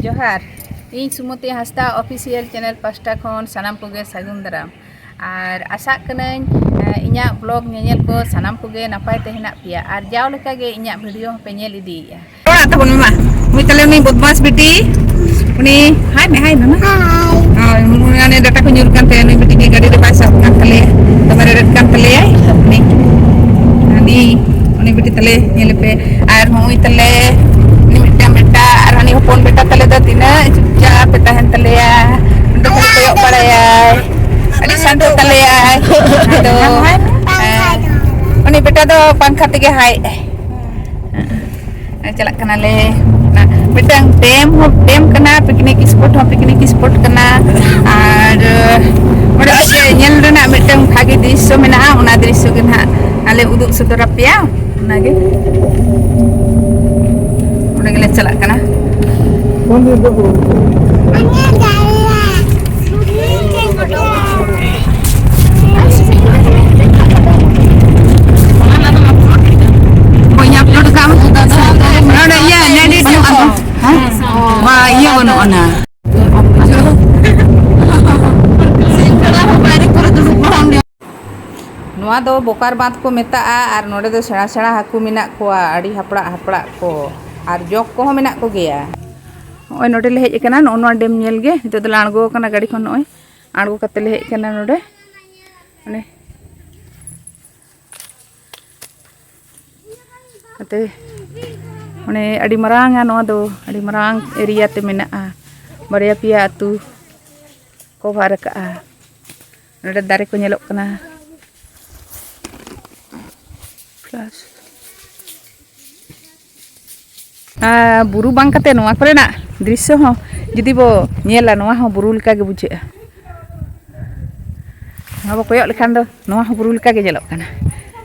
जोहार इन सुमति Hansda official channel pasta खन सानाम कोगे सागुन दाराम और आशा कनाई इन्या ब्लॉग नेल को सानाम कोगे नपाय ते हेना पिया और जाव लेका गे इन्या वीडियो पे नेल इदीया ओड़ा तबन मा मुई तले उनी बदमाश बेटी उनी हाय मामा हाय मुने डाटा को न्यूर कान ते उनी बेटी के गाड़ी रे पासा कान तले तमरे रेड कान तले उनी ani उनी बेटी तले नेल पे और मुई तले hopon beta tale da tina ja beta hen tale ya ndo koyok bala ya adi sandu tale ya ado oni beta do pangkat tege hai chalak kana le na betang dem kana picnic spot kana ar ode ke nyel rena betang bhagi drisyo mena ona drisyo ge na ale uduk sodora pia ona ge ode gele chalak kana नोआ दो बोकार बांध को मेता और नोडे दो सेड़ा सेड़ा Haku मेना कोआ आड़ी हपड़ा को और जग को मेना को गया ओय नोडे ले हेज कना नोआ डेम नेल गे नितो दो आड़गो कना गाड़ी खन ओय आड़गो कते ले हेज कना नोडे माने अते माने अड़ी मरांग नोआ दो अड़ी मरांग एरिया ते मेना बारिया पिया अतु को भार का नोडे दारे को नेलोक कना प्लस बुरु बांग कते नोआ करेना दृश्य हो जुदी बो नेला नोआ हो बुरु लेका गे बुझेआ नोआ बो कोयok लेखान दो नोआ हो बुरु लेका गे जेलोक काना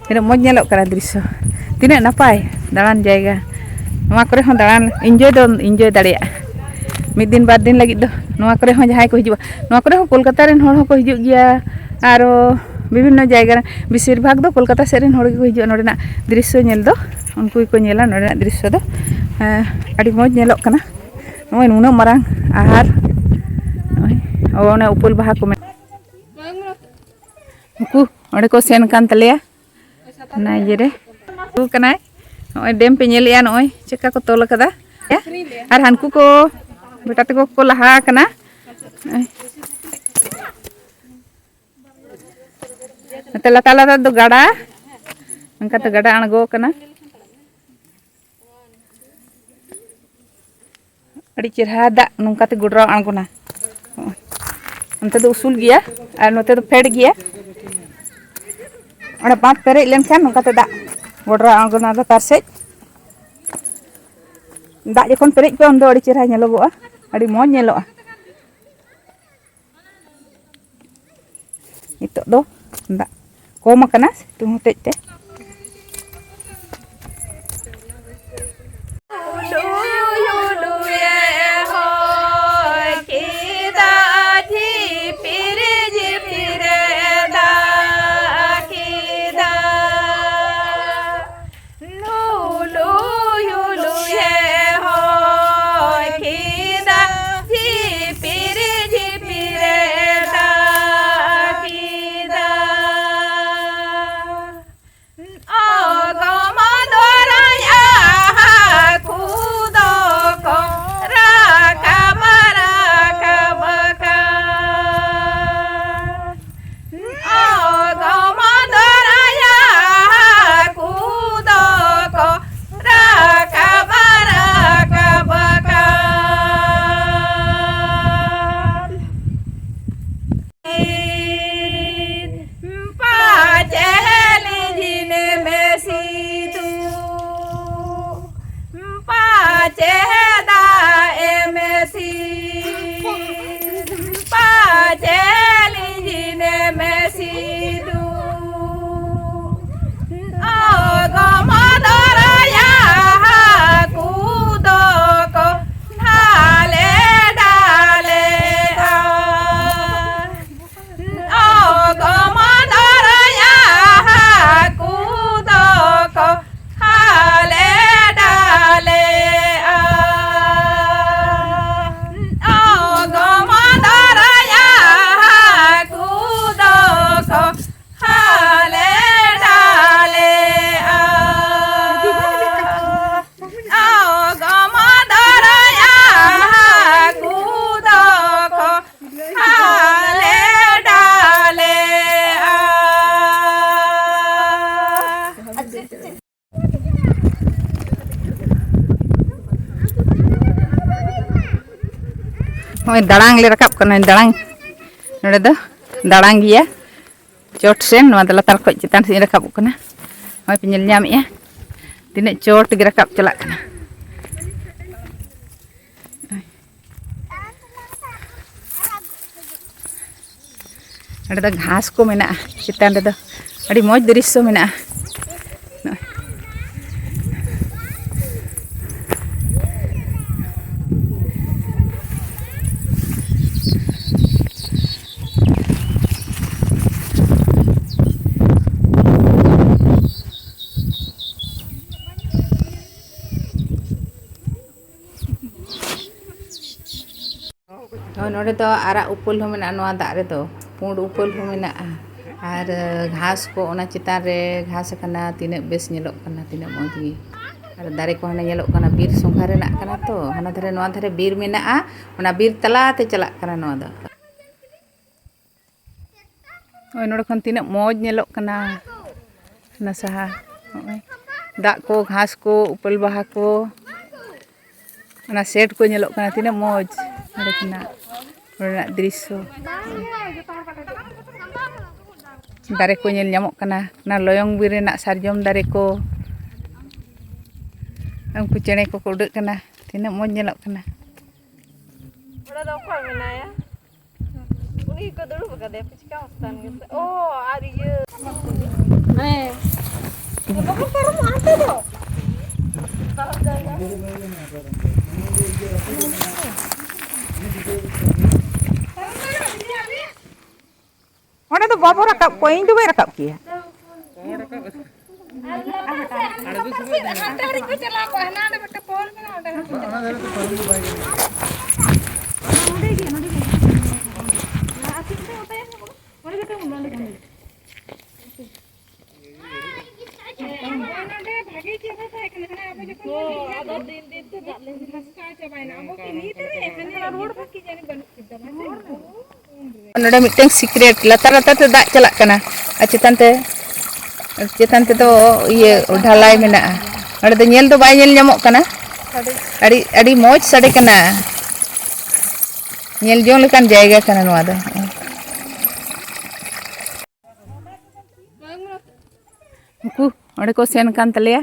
तिना मज नेलोक काना दृश्य तिना नापाय दालान जायगा नोआ करे हो दालान एंजॉय दाड़िया मिद दिन बार दिन लगी दो नोआ करे हो जहाय को हिजुआ नोआ करे हो कोलकाता रेन होड़ हो को हिजुग गया आरो विभिन्न जायगा बेसिर भाग दो कोलकाता से रेन होड़ को हिजुआ नोडेना दृश्य नेल दो उनको को नेला नोडेना दृश्य दो अड़ी मज नेलोक काना नोय नुना मारांग आहार ओने उपल बाहा को उनको ओडे को सेन कान तलेया ना ये रे तू कनाय ओय डेम पे नेलिया नोय चेका को तोल कदा आर हानकू को बेटा तको को लहा कना तला तला दो गाड़ा अंका तो गाड़ा अणगो कना अड़ी चेहरा दा नौकाते गुडरा आंगोना अंते दो उसूल गया और नोते दो फेड गया और बात पेरे लेनखान नौकाते दा गुडरा आंगोना दा तारसे दा जखन पेरे पे उन दो अड़ी चेहरा नेलोगोआ अड़ी मौज नेलोआ नितो दो दा कोम कना तुम होते ते ko hale dale दाड़ांग ले रकाब करना दाड़ांग नोड़े दो दाड़ांग गिया चोट सेन नोआ द लातार खoj चितान से रकाब करना होय पे ñel ñam ya तिने चोट गे रकाब चला करना नोड़े दो घास को मेना चितान रे दो अड़ी मौज दृश्य मेना नोड़े तो आरा उपल हो मेना नोआ दाग रे तो पुंड उपल हो मेना और घास को ओना चितान रे घास कना तिने बेस ñelok कना तिने मौज गी और दारे को हना ñelok कना बीर संखा रे ना कना तो हना धरे नोआ धरे बीर मेना ओना बीर तला ते चला कना नोआ दो ओय नोड़े खन तिने मौज ñelok कना ना सहा दाग को घास को उपल बाहा को ओना सेट को ñelok कना तिने मौज नोड़े खना दृश्य दारे को ñel ñamok kana ना लोयंग बीर रेना सारजम दारे को उनको चेणे को उड़ाग कना तिना मौज ñelok kana ओड़ा दो को मेनाया उनी को दुड़ुब कदे पिचका मस्तान गे ओ आर ये हे बाबू करो आते दो ओड़ा तो बाबू रकाब को इन दो बे रकाब किया नोड़े मिटeng सीक्रेट लातार लातार ते दाग चला कना चितान ते तो ये ढालाई मेना नोड़े दो ñel दो बाय ñel ñamok कना अड़ी अड़ी मौज साडे कना ñel jong लेकान जायगा कना नोआ दो उनको ओडे को सेन कान तलेया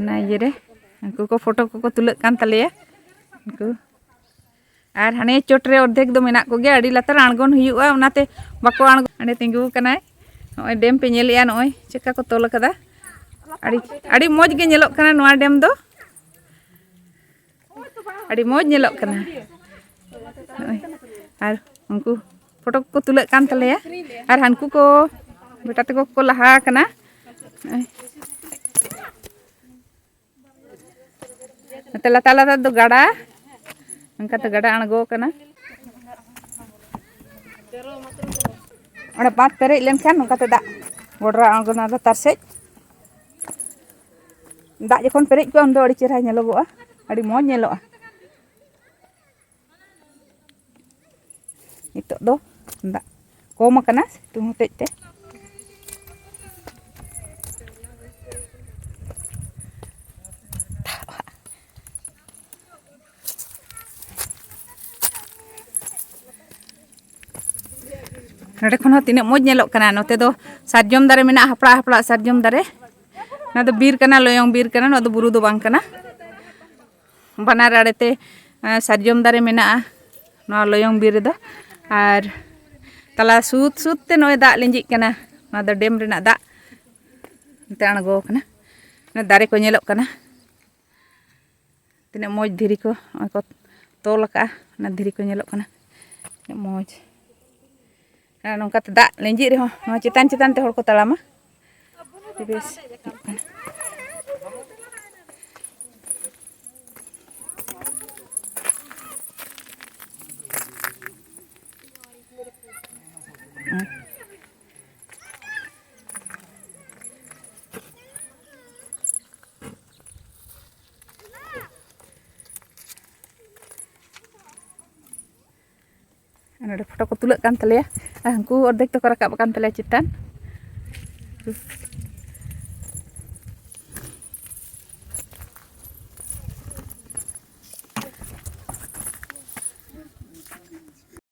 ना ये रे उनको को फोटो को तुलक कान तलेया उनको और हाने चोटरे अर्धेक दो मेना को गे अड़ी लातार आणगोन हुयुआ उनाते बाको आणगो अने तिंगु कनाय नोय डेम पे ñelया नोय चेका को तोल कदा अड़ी अड़ी मौज गे ñelok कना नोआ डेम दो अड़ी मौज ñelok कना और उनको फोटो को तुलक कान तलेया और हानकु को बेटा तको को लहा कना तला तला दो गाड़ा अंका तो गाड़ा आणगो कना बात पेरे लेन खान नोका ते दा गोडरा आणगोना लातार सेज दा जखन पेरेज को उन दो अड़ी चेहरा ñelogोआ अड़ी मौज ñelोआ नितो दो दा कोम कना सितुंग होतेज ते नोड़े खन तीन मौज ñelok कना नोते दो सारजम दारे मेना हपड़ा हपड़ा सारजम दारे ना दो बीर कना लोयंग बीर कना ना दो बुरु दो बांग कना बनार आड़ेते सारजम दारे मेना ना लोयंग बीर दो और तला सूत सूत ते नोय दाग लिंजिक कना ना दो डेम रेना दाग ते आणगो कना ना दारे को ñelok कना तीन मौज धीरी को तोल का ना धीरी को ñelok कना मौज नौका दाग लेंजी रहो चितान चितान ते हर को तड़ामा Bes. Ada foto ko tulak kan tali ya. Ah, aku ordek tu korak kan tali cetan.